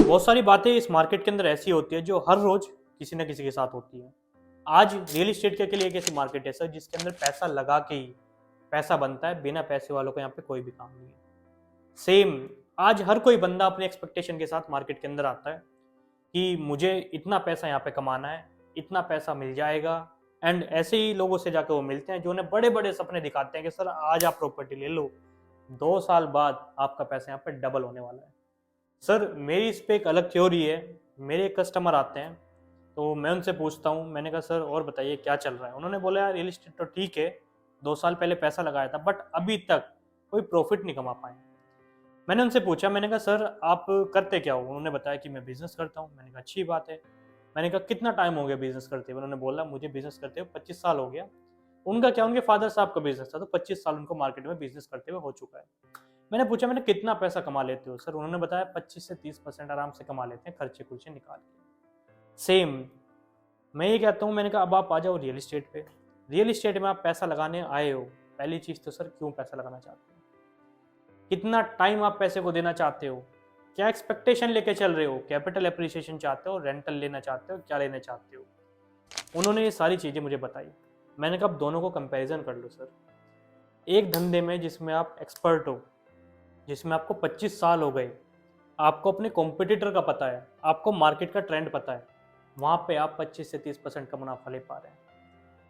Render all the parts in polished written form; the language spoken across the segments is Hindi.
बहुत सारी बातें इस मार्केट के अंदर ऐसी होती है जो हर रोज किसी न किसी के साथ होती है। आज रियल एस्टेट के लिए एक ऐसी मार्केट है सर जिसके अंदर पैसा लगा के ही पैसा बनता है, बिना पैसे वालों को यहाँ पे कोई भी काम नहीं है। सेम आज हर कोई बंदा अपने एक्सपेक्टेशन के साथ मार्केट के अंदर आता है कि मुझे इतना पैसा यहाँ पे कमाना है, इतना पैसा मिल जाएगा। एंड ऐसे ही लोगों से जाकर वो मिलते हैं जो उन्हें बड़े बड़े सपने दिखाते हैं कि सर आज आप प्रॉपर्टी ले लो, 2 साल बाद आपका पैसा यहाँ पे डबल होने वाला है। सर मेरी इस पे एक अलग थ्योरी है। मेरे कस्टमर आते हैं तो मैं उनसे पूछता हूँ, मैंने कहा सर और बताइए क्या चल रहा है। उन्होंने बोला यार रियल एस्टेट तो ठीक है, 2 साल पहले पैसा लगाया था बट अभी तक कोई प्रॉफिट नहीं कमा पाए। मैंने उनसे पूछा, मैंने कहा सर आप करते क्या हो। उन्होंने बताया कि मैं बिजनेस करता हूँ। मैंने कहा अच्छी बात है। मैंने कहा कितना टाइम हो गया बिजनेस करते हुए। उन्होंने बोला मुझे बिजनेस करते हुए 25 साल हो गया। उनका क्या, उनके फादर साहब का बिजनेस था तो 25 साल उनको मार्केट में बिजनेस करते हुए हो चुका है। मैंने पूछा मैंने कितना पैसा कमा लेते हो सर। उन्होंने बताया 25 से 30% आराम से कमा लेते हैं खर्चे खुर्चे निकाल के। सेम मैं ये कहता हूँ, मैंने कहा अब आप आ जाओ रियल एस्टेट पे। रियल एस्टेट में आप पैसा लगाने आए हो, पहली चीज तो सर क्यों पैसा लगाना चाहते हो, कितना टाइम आप पैसे को देना चाहते हो, क्या एक्सपेक्टेशन लेके चल रहे हो, कैपिटल एप्रिसिएशन चाहते हो, रेंटल लेना चाहते हो, क्या लेना चाहते हो। उन्होंने ये सारी चीजें मुझे बताई। मैंने कहा अब दोनों को कंपैरिजन कर लो सर। एक धंधे में जिसमें आप एक्सपर्ट हो, जिसमें आपको 25 साल हो गए, आपको अपने कॉम्पिटिटर का पता है, आपको मार्केट का ट्रेंड पता है, वहां पे आप 25 से 30% का मुनाफा ले पा रहे हैं।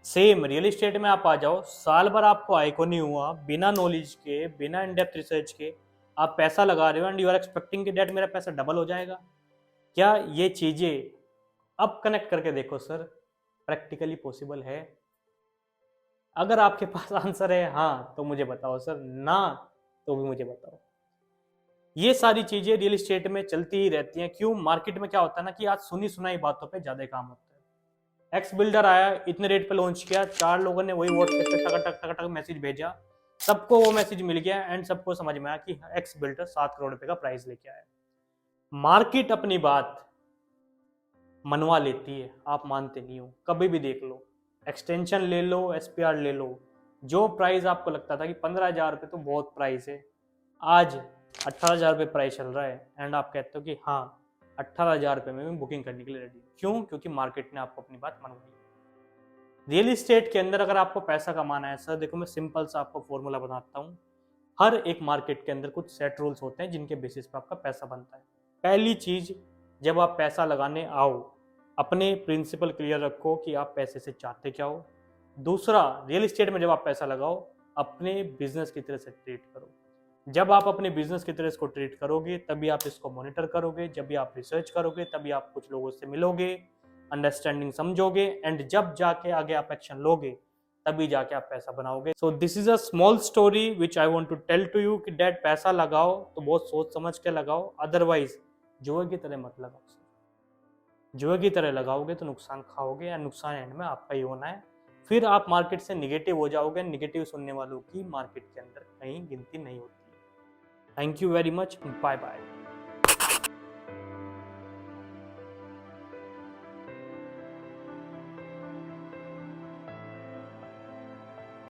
सेम रियल एस्टेट में आप आ जाओ, साल भर आपको आय को नहीं हुआ, बिना नॉलेज के, बिना इन डेप्थ रिसर्च के आप पैसा लगा रहे हो एंड यू आर एक्सपेक्टिंग कि दैट मेरा पैसा डबल हो जाएगा। क्या ये चीजें अब कनेक्ट करके देखो सर, प्रैक्टिकली पॉसिबल है? अगर आपके पास आंसर है हाँ तो मुझे बताओ सर, ना तो भी मुझे बताओ। ये सारी चीजें रियल एस्टेट में चलती ही रहती हैं। क्यों? मार्केट में क्या होता है ना कि आज सुनी सुनाई बातों पे ज्यादा काम होता है। एक्स बिल्डर आया, इतने रेट पे लॉन्च किया, 4 लोगों ने वही व्हाट्सएप पे टक टक टक टक मैसेज भेजा, सबको वो मैसेज मिल गया एंड सबको समझ में आया कि एक्स बिल्डर 7 करोड़ रुपए का प्राइस लेके आया। मार्केट अपनी बात मनवा लेती है, आप मानते नहीं हो। कभी भी देख लो, एक्सटेंशन ले लो, एसपीआर ले लो, जो प्राइस आपको लगता था कि 15,000 रुपये तो बहुत प्राइस है, आज 18,000 रुपये प्राइस चल रहा है एंड आप कहते हो कि हाँ 18,000 रुपये में भी बुकिंग करने के लिए रेडी। क्यों? क्योंकि मार्केट ने आपको अपनी बात मनवाई। रियल एस्टेट के अंदर अगर आपको पैसा कमाना है सर, देखो मैं सिंपल सा आपको फॉर्मूला बताता हूँ। हर एक मार्केट के अंदर कुछ सेट रूल्स होते हैं जिनके बेसिस पे आपका पैसा बनता है। पहली चीज, जब आप पैसा लगाने आओ, अपने प्रिंसिपल क्लियर रखो कि आप पैसे से चाहते क्या हो। दूसरा, रियल एस्टेट में जब आप पैसा लगाओ, अपने बिजनेस की तरह से ट्रीट करो। जब आप अपने बिजनेस की तरह इसको ट्रीट करोगे तभी आप इसको मॉनिटर करोगे, जब भी आप रिसर्च करोगे तभी आप कुछ लोगों से मिलोगे, अंडरस्टैंडिंग समझोगे एंड जब जाके आगे आप एक्शन लोगे तभी जाके आप पैसा बनाओगे। So this is a small story which I want to tell to you कि डैड पैसा लगाओ तो बहुत सोच समझ के लगाओ, अदरवाइज जुए की तरह मत लगाओ। जुए की तरह लगाओगे तो नुकसान खाओगे या नुकसान एंड में आपका ही होना है। फिर आप मार्केट से निगेटिव हो जाओगे। निगेटिव सुनने वालों की मार्केट के अंदर कहीं गिनती नहीं होती। Thank you very much, bye bye.